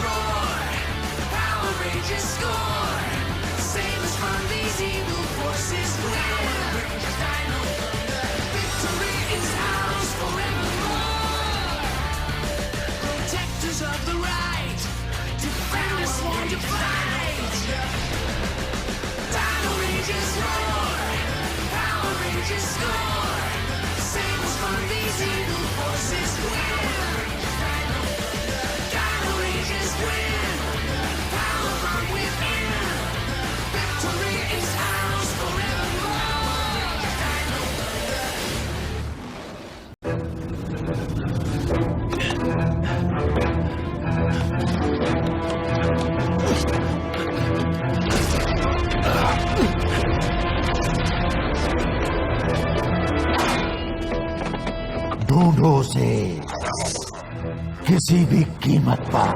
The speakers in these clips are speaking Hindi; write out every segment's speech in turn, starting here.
roar, Power Rangers score, save us from these evil forces. Power Rangers Dino Thunder, victory is ours forevermore. Protectors of the right, defenders sworn to fight. Dino Rangers roar, Power Rangers score, save us from these evil forces. Dino Rangers win, power from within, victory is ours forevermore. ढूंढो उसे किसी भी कीमत पर।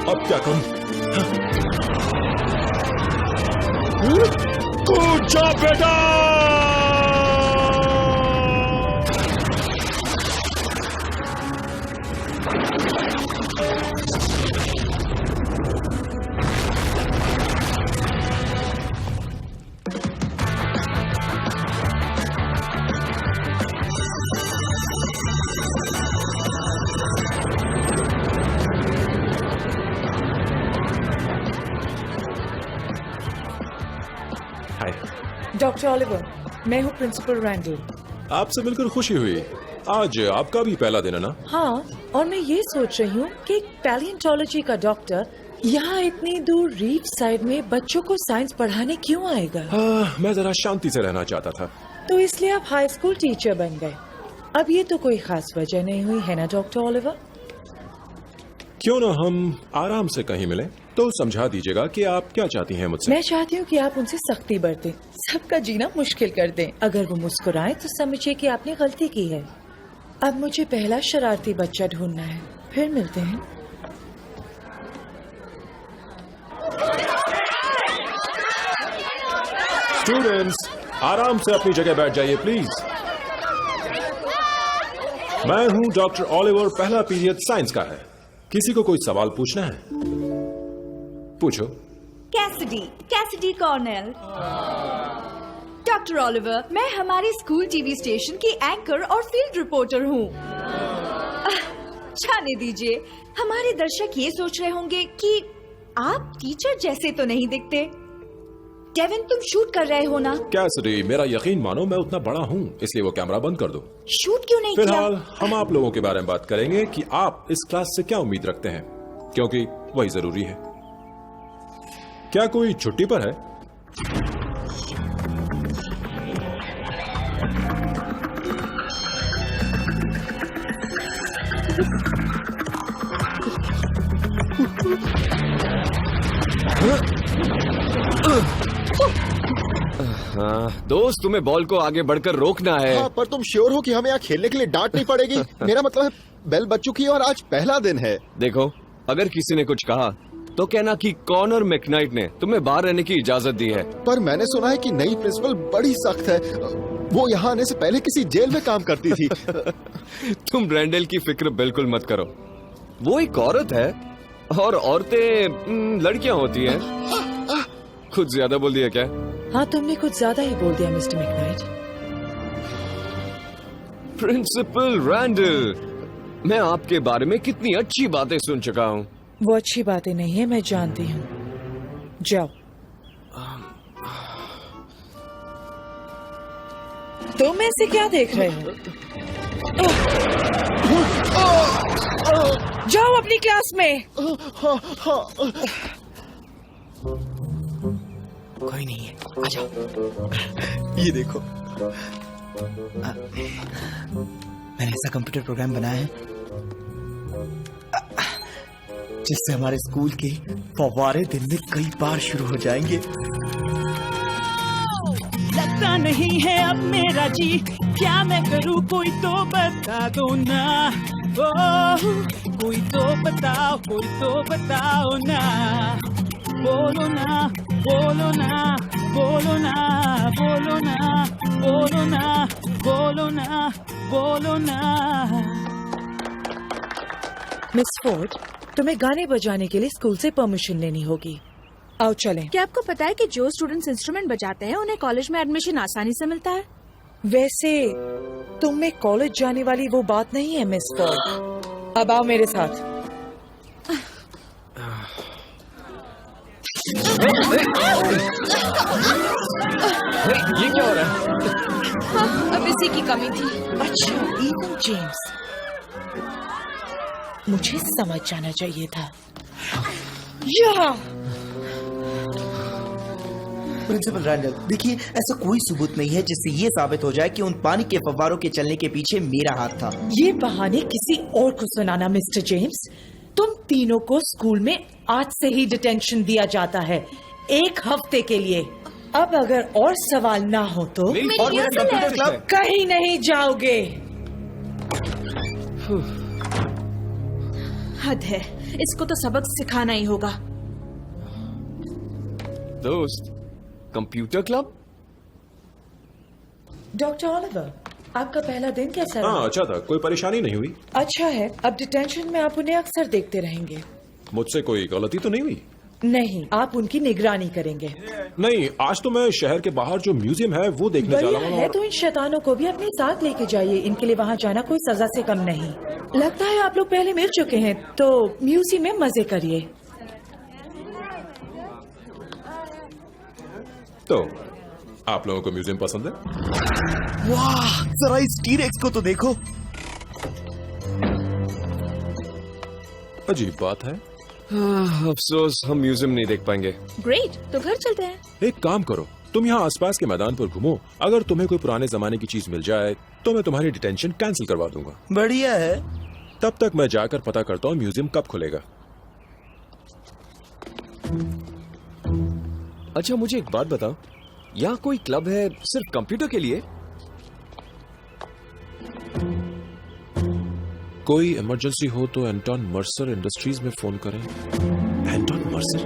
अब क्या करूं? कूद जा बेटा! डॉक्टर ऑलिवर, मैं हूँ प्रिंसिपल रैंडल। आपसे मिलकर खुशी हुई। आज आपका भी पहला दिन है ना? हाँ, और मैं ये सोच रही हूँ कि पैलियोंटोलॉजी का डॉक्टर यहाँ इतनी दूर रीफ साइड में बच्चों को साइंस पढ़ाने क्यों आएगा? मैं जरा शांति से रहना चाहता था। तो इसलिए आप हाई स्कूल टीचर बन गए। अब ये तो कोई खास वजह नहीं हुई है ना डॉक्टर ऑलिवर? क्यों ना हम आराम से कहीं मिलें? तो समझा दीजिएगा कि आप क्या चाहती हैं मुझसे। मैं चाहती हूँ कि आप उनसे सख्ती बरतें, सबका जीना मुश्किल कर दें। अगर वो मुस्कुराए तो समझिए कि आपने गलती की है। अब मुझे पहला शरारती बच्चा ढूंढना है, फिर मिलते हैं। स्टूडेंट्स, आराम से अपनी जगह बैठ जाइए प्लीज। मैं हूँ डॉक्टर ऑलिवर, पहला पीरियड साइंस का है। किसी को कोई सवाल पूछना है? पूछो। Cassidy Cornell. डॉक्टर ऑलिवर, मैं हमारे स्कूल टीवी स्टेशन की एंकर और फील्ड रिपोर्टर हूँ। जाने दीजिए, हमारे दर्शक ये सोच रहे होंगे कि आप टीचर जैसे तो नहीं दिखते। डेविन, तुम शूट कर रहे हो ना? कैसिडी, मेरा यकीन मानो, मैं उतना बड़ा हूँ, इसलिए वो कैमरा बंद कर दो। शूट क्यों नहीं किया? फिलहाल हम आप लोगों के बारे में बात करेंगे कि आप इस क्लास से क्या उम्मीद रखते हैं, क्योंकि वही जरूरी है। क्या कोई छुट्टी पर है? हाँ, दोस्त, तुम्हें बॉल को आगे बढ़कर रोकना है। हाँ, पर तुम श्योर हो कि हमें यहाँ खेलने के लिए डांट नहीं पड़ेगी? मेरा मतलब है बेल बज चुकी है और आज पहला दिन है। देखो, अगर किसी ने कुछ कहा तो कहना कि कॉनर मैकनाइट ने तुम्हें बाहर रहने की इजाजत दी है। पर मैंने सुना है कि नई प्रिंसिपल बड़ी सख्त है। वो यहाँ आने से पहले किसी जेल में काम करती थी। तुम ब्रैंडल की फिक्र बिल्कुल मत करो। वो एक औरत है और औरतें लड़कियां होती हैं। खुद ज्यादा बोल दिया क्या? हाँ, तुमने कुछ ज्यादा ही बोल दिया मिस्टर मैकनाइट। प्रिंसिपल रैंडल, मैं आपके बारे में कितनी अच्छी बातें सुन चुका हूँ। वो अच्छी बातें नहीं है, मैं जानती हूँ। जाओ। तुम ऐसे क्या देख रहे हो? जाओ अपनी क्लास में। कोई नहीं है, आ जाओ। ये देखो, मैंने ऐसा कंप्यूटर प्रोग्राम बनाया है जिससे हमारे स्कूल के फव्वारे दिन में कई बार शुरू हो जाएंगे। लगता नहीं है अब मेरा जी, क्या मैं करूं, कोई तो बता दो ना। ओह, कोई तो बताओ, कोई तो बताओ ना। बोलो ना, बोलो ना, बोलो ना, बोलो ना, बोलो ना, बोलो ना, बोलो ना। मिस फोर्ड, तुम्हें गाने बजाने के लिए स्कूल से परमिशन लेनी होगी। आओ चलें। क्या आपको पता है कि जो स्टूडेंट्स इंस्ट्रूमेंट बजाते हैं उन्हें कॉलेज में एडमिशन आसानी से मिलता है? वैसे तुम में कॉलेज जाने वाली वो बात नहीं है मिस फोर्ड। अब आओ मेरे साथ। ये क्या हो रहा है? हाँ, अब इसी की कमी थी। अच्छा, इवन जेम्स, मुझे समझ जाना चाहिए था। यहाँ प्रिंसिपल रैंडल, देखिए, ऐसा कोई सबूत नहीं है जिससे ये साबित हो जाए कि उन पानी के फव्वारों के चलने के पीछे मेरा हाथ था। ये बहाने किसी और को सुनाना मिस्टर जेम्स। तुम तीनों को स्कूल में आज से ही डिटेंशन दिया जाता है, 1 हफ्ते के लिए। अब अगर और सवाल ना हो तो मेरी और मेरा कंप्यूटर क्लब कहीं नहीं जाओगे। हद है, इसको तो सबक सिखाना ही होगा। दोस्त, कंप्यूटर क्लब? डॉक्टर ऑलिवर, आपका पहला दिन कैसा रहा? हाँ, अच्छा था, कोई परेशानी नहीं हुई। अच्छा है, अब डिटेंशन में आप उन्हें अक्सर देखते रहेंगे। मुझसे कोई गलती तो नहीं हुई? नहीं, आप उनकी निगरानी करेंगे। नहीं, आज तो मैं शहर के बाहर जो म्यूजियम है वो देखने जा बढ़िया रहा हूँ। है, तो इन शैतानों को भी अपने साथ लेके जाइए। इनके लिए वहाँ जाना कोई सजा से कम नहीं। लगता है आप लोग पहले मिल चुके हैं, तो म्यूजियम में मजे करिए। तो आप लोगों को म्यूजियम पसंद है? वाह, जरा इस टी-रेक्स को तो देखो। अजीब बात है। अफसोस, हम म्यूजियम नहीं देख पाएंगे। ग्रेट, तो घर चलते हैं। एक काम करो, तुम यहाँ आसपास के मैदान पर घूमो। अगर तुम्हें कोई पुराने जमाने की चीज मिल जाए तो मैं तुम्हारी डिटेंशन कैंसिल करवा दूंगा। बढ़िया है। तब तक मैं जाकर पता करता हूँ म्यूजियम कब खुलेगा। अच्छा, मुझे एक बात बताओ, यहाँ कोई क्लब है सिर्फ कंप्यूटर के लिए? कोई इमरजेंसी हो तो एंटन मर्सर इंडस्ट्रीज में फोन करें। एंटन मर्सर?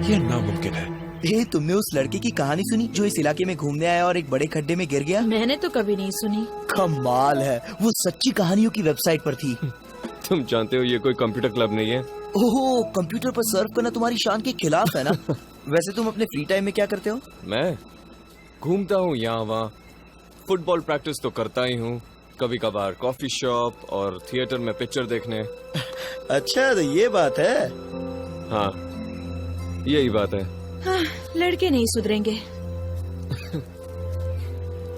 यह नामुमकिन है। तुमने उस लड़के की कहानी सुनी जो इस इलाके में घूमने आया और एक बड़े खड्डे में गिर गया? मैंने तो कभी नहीं सुनी। कमाल है, वो सच्ची कहानियों की वेबसाइट पर थी। तुम जानते हो ये कोई कंप्यूटर क्लब नहीं है। ओह, कंप्यूटर पर सर्फ करना तुम्हारी शान के खिलाफ है ना? वैसे तुम अपने फ्री टाइम में क्या करते हो? मैं घूमता हूँ यहाँ वहाँ, फुटबॉल प्रैक्टिस तो करता ही हूँ, कभी कभार कॉफी शॉप और थिएटर में पिक्चर देखने। अच्छा, तो ये बात है। हाँ, यही बात है। हाँ, लड़के नहीं सुधरेंगे।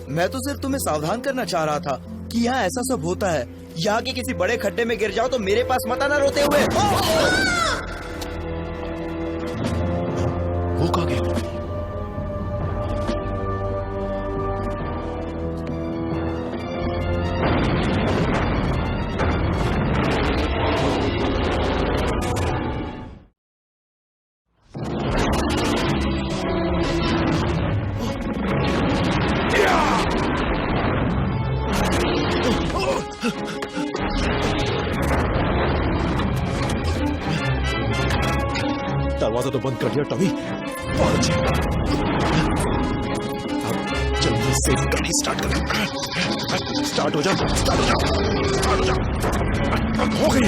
मैं तो सिर्फ तुम्हें सावधान करना चाह रहा था कि यहाँ ऐसा सब होता है। यहाँ के किसी बड़े खड्डे में गिर जाओ तो मेरे पास मत आना रोते हुए। वो कहाँ गया? तो बंद कर दिया टॉमी। बहुत अच्छे। अब जल्दी से गाड़ी स्टार्ट कर। स्टार्ट हो जा, स्टार्ट हो जा, स्टार्ट हो जा। अब हो गई।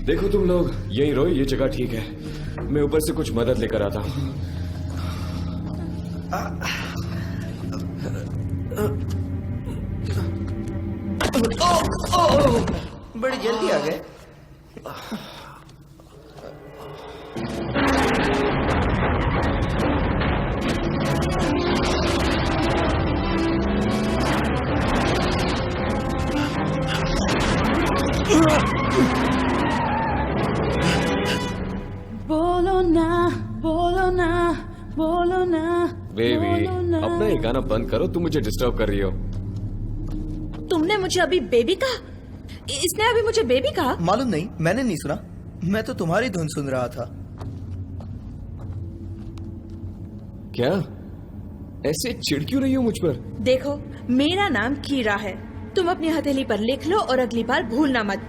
देखो तुम लोग यहीं रहो, ये जगह ठीक है। मैं ऊपर से कुछ मदद लेकर आता हूँ। बड़ी जल्दी आ गए। बोलो ना, बोलो ना, बोलो ना। बेबी, बोलो ना। अपना ये गाना बंद करो, तुम मुझे डिस्टर्ब कर रही हो। तुमने मुझे अभी बेबी कहा? इसने अभी मुझे बेबी कहा? मालूम नहीं, मैंने नहीं सुना। मैं तो तुम्हारी धुन सुन रहा था। क्या ऐसे चिढ़ क्यों रही हो मुझ पर? देखो, मेरा नाम कीरा है। तुम अपनी हथेली पर लिख लो और अगली बार भूलना मत।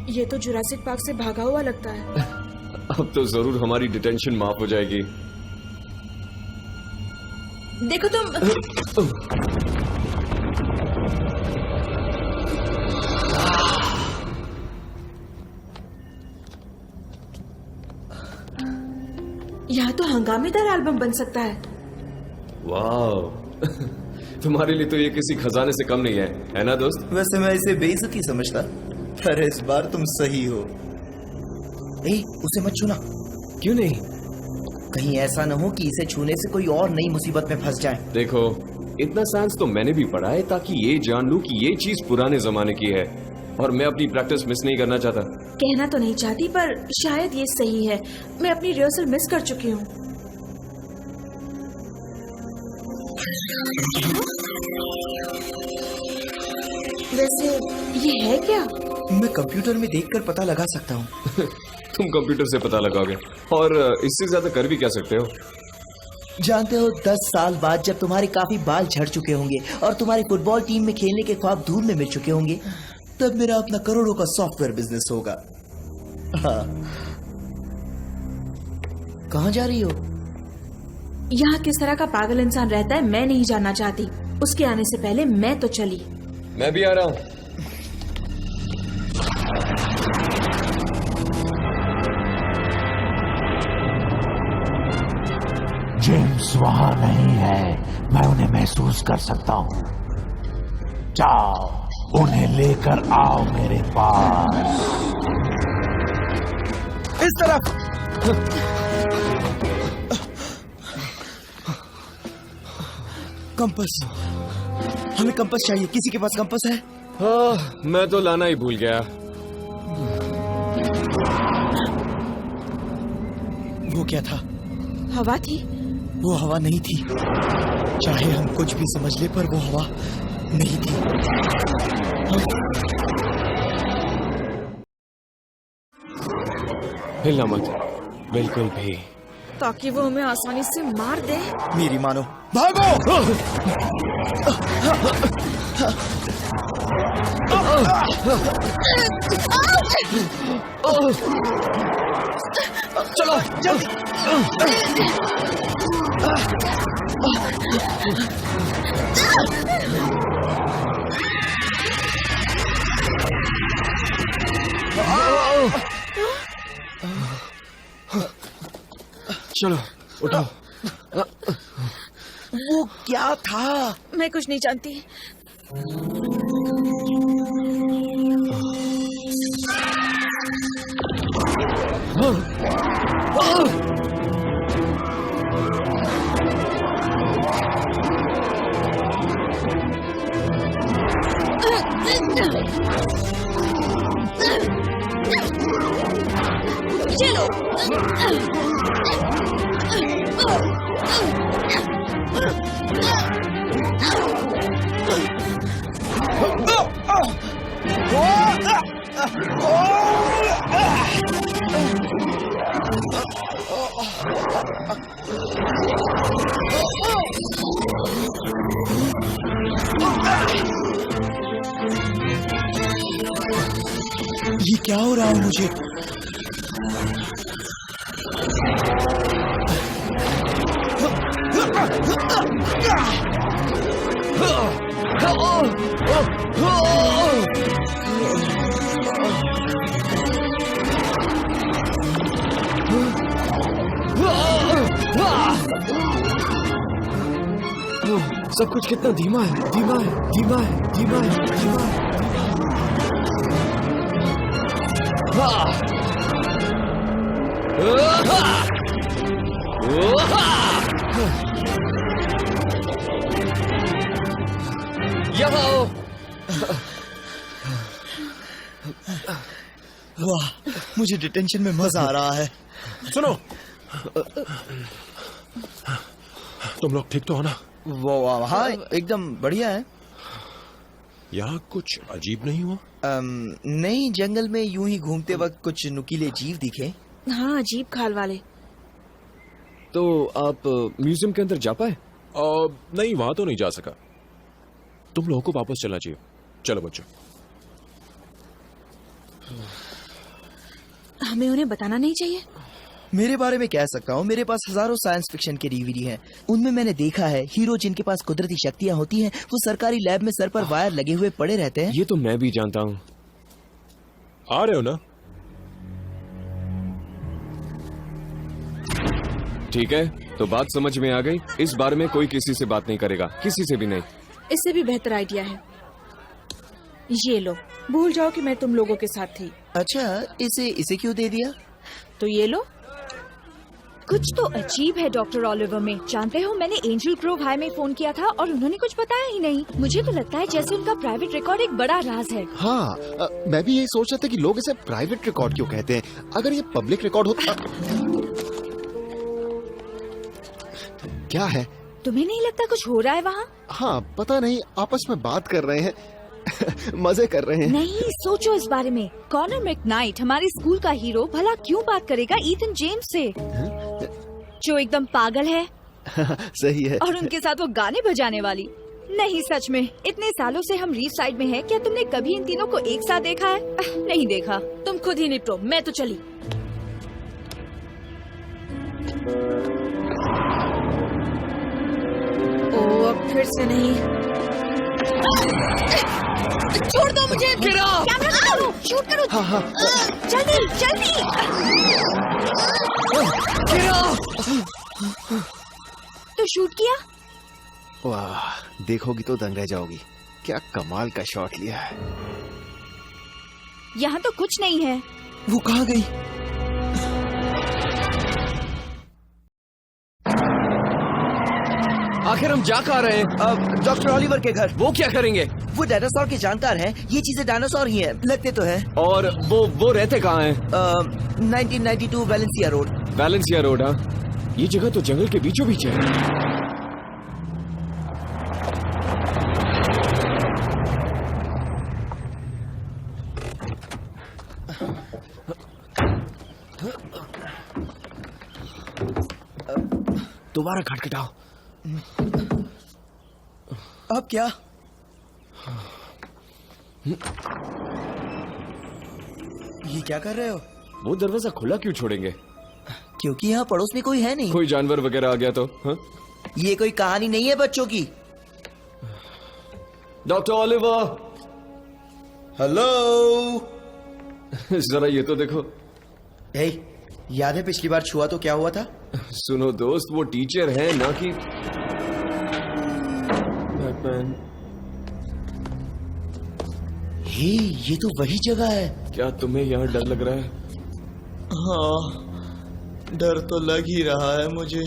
ये तो जुरासिक पार्क से भागा हुआ लगता है। अब तो जरूर हमारी डिटेंशन माफ हो जाएगी। देखो तुम। यहाँ तो हंगामेदार एल्बम बन सकता है। वाह, तुम्हारे लिए तो ये किसी खजाने से कम नहीं है ना दोस्त? वैसे मैं इसे बेइज्जती समझता, पर इस बार तुम सही हो। उसे मत छूना। क्यों नहीं? कहीं ऐसा न हो कि इसे छूने से कोई और नई मुसीबत में फंस जाए। देखो, इतना साइंस तो मैंने भी पढ़ा है ताकि ये जान लूं कि ये चीज पुराने जमाने की है और मैं अपनी प्रैक्टिस मिस नहीं करना चाहता। कहना तो नहीं चाहती, पर शायद ये सही है। मैं अपनी रिहर्सल मिस कर चुकी हूँ। वैसे ये है क्या? मैं कंप्यूटर में देखकर पता लगा सकता हूँ। तुम कंप्यूटर से पता लगाओगे और इससे ज्यादा कर भी क्या सकते हो? जानते हो, 10 साल बाद जब तुम्हारे काफी बाल झड़ चुके होंगे और तुम्हारी फुटबॉल टीम में खेलने के ख्वाब धूल में मिल चुके होंगे, तब मेरा अपना करोड़ों का सॉफ्टवेयर बिजनेस होगा। हाँ। कहाँ जा रही हो? यहाँ किस तरह का पागल इंसान रहता है मैं नहीं जानना चाहती। उसके आने से पहले मैं तो चली। मैं भी आ रहा हूँ। जेम्स वहां नहीं है, मैं उन्हें महसूस कर सकता हूं। जाओ, उन्हें लेकर आओ मेरे पास। इस तरफ। कंपास, हमें कंपास चाहिए। किसी के पास कंपास है? हाँ, मैं तो लाना ही भूल गया। वो क्या था? हवा थी। वो हवा नहीं थी। चाहे हम कुछ भी समझ ले, पर वो हवा नहीं थी। हिलना मत, बिल्कुल भी। ताकि वो हमें आसानी से मार दे। मेरी मानो, भागो! चलो जल्दी! चलो उठो। वो क्या था? मैं कुछ नहीं जानती। चलो। ये क्या हो रहा है मुझे? सब कुछ कितना धीमा है, धीमा है, धीमा है, धीमा है, धीमा है। यहाँ आओ। वाह, मुझे डिटेंशन में मजा आ रहा है। सुनो, तुम लोग ठीक तो हो ना? वाह, हाँ, एकदम बढ़िया है। यहाँ कुछ अजीब नहीं हुआ? नहीं, जंगल में यूं ही घूमते वक्त कुछ नुकीले जीव दिखे। हाँ, अजीब खाल वाले। तो आप म्यूजियम के अंदर जा पाए? नहीं, वहां तो नहीं जा सका। तुम लोगों को वापस चलना चाहिए। चलो बच्चों। हमें उन्हें बताना नहीं चाहिए? मेरे बारे में कह सकता हूँ, मेरे पास हजारों साइंस फिक्शन के डीवीडी हैं। उनमें मैंने देखा है हीरो जिनके पास कुदरती शक्तियाँ होती हैं, वो सरकारी लैब में सर पर वायर लगे हुए पड़े रहते हैं। ये तो मैं भी जानता हूँ। आ रहे हो ना? ठीक है, तो बात समझ में आ गई। इस बारे में कोई किसी से बात नहीं करेगा, किसी से भी नहीं। इससे भी बेहतर आइडिया है। ये लो, भूल जाओ कि मैं तुम लोगों के साथ थी। अच्छा, इसे क्यों दे दिया? तो ये लो। कुछ तो अजीब है डॉक्टर ओलिवर में। जानते हो, मैंने एंजल ग्रोव हाई में फोन किया था और उन्होंने कुछ बताया ही नहीं। मुझे तो लगता है जैसे उनका प्राइवेट रिकॉर्ड एक बड़ा राज है। हाँ, मैं भी यही सोच रहा था कि लोग इसे प्राइवेट रिकॉर्ड क्यों कहते हैं। अगर ये पब्लिक रिकॉर्ड होता। क्या है? तुम्हें नहीं लगता कुछ हो रहा है वहाँ? हाँ, पता नहीं, आपस में बात कर रहे हैं। मजे कर रहे हैं। नहीं, सोचो इस बारे में। कॉनर मैकनाइट, हमारे स्कूल का हीरो, भला क्यों बात करेगा ईथन जेम्स से, जो एकदम पागल है। सही है। और उनके साथ वो गाने बजाने वाली। नहीं, सच में, इतने सालों से हम रीफ साइड में हैं, क्या तुमने कभी इन तीनों को एक साथ देखा है? नहीं देखा। तुम खुद ही निपटो, मैं तो चली। ओ, अब फिर से नहीं। छोड़ दो मुझे। कैमरा निकालो, शूट करो। हाँ। जल्दी जल्दी। तो शूट किया? वाह, देखोगी तो दंग रह जाओगी। क्या कमाल का शॉट लिया है। यहाँ तो कुछ नहीं है। वो कहाँ गई? आखिर हम जा कहाँ रहे हैं? डॉक्टर ओलिवर के घर। वो क्या करेंगे? वो डायनासोर के जानकार हैं। ये चीजें डायनासोर ही हैं, लगते तो हैं। और वो रहते कहाँ हैं? 1992 वैलेंसिया रोड। वैलेंसिया रोड, हाँ। ये जगह तो जंगल के बीचों बीच है। दोबारा खटखटाओ। अब क्या? ये क्या कर रहे हो? वो दरवाजा खुला क्यों छोड़ेंगे? क्योंकि यहाँ पड़ोस में कोई है नहीं। कोई जानवर वगैरह आ गया तो? हाँ? ये कोई कहानी नहीं है बच्चों की। Doctor Oliver, hello. जरा ये तो देखो। याद है पिछली बार छुआ तो क्या हुआ था? सुनो दोस्त, वो टीचर है ना कि बैटमैन। ये तो वही जगह है। क्या तुम्हें यहाँ डर लग रहा है? हाँ। डर तो लग ही रहा है मुझे।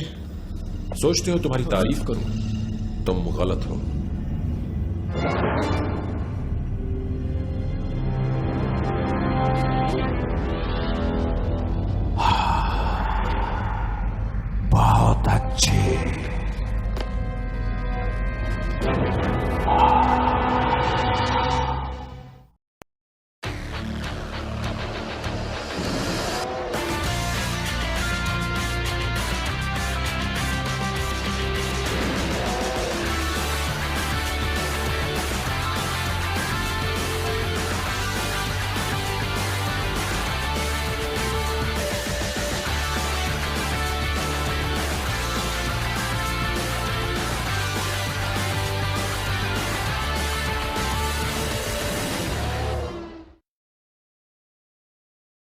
सोचते हो तुम्हारी तारीफ करूं? तुम गलत हो।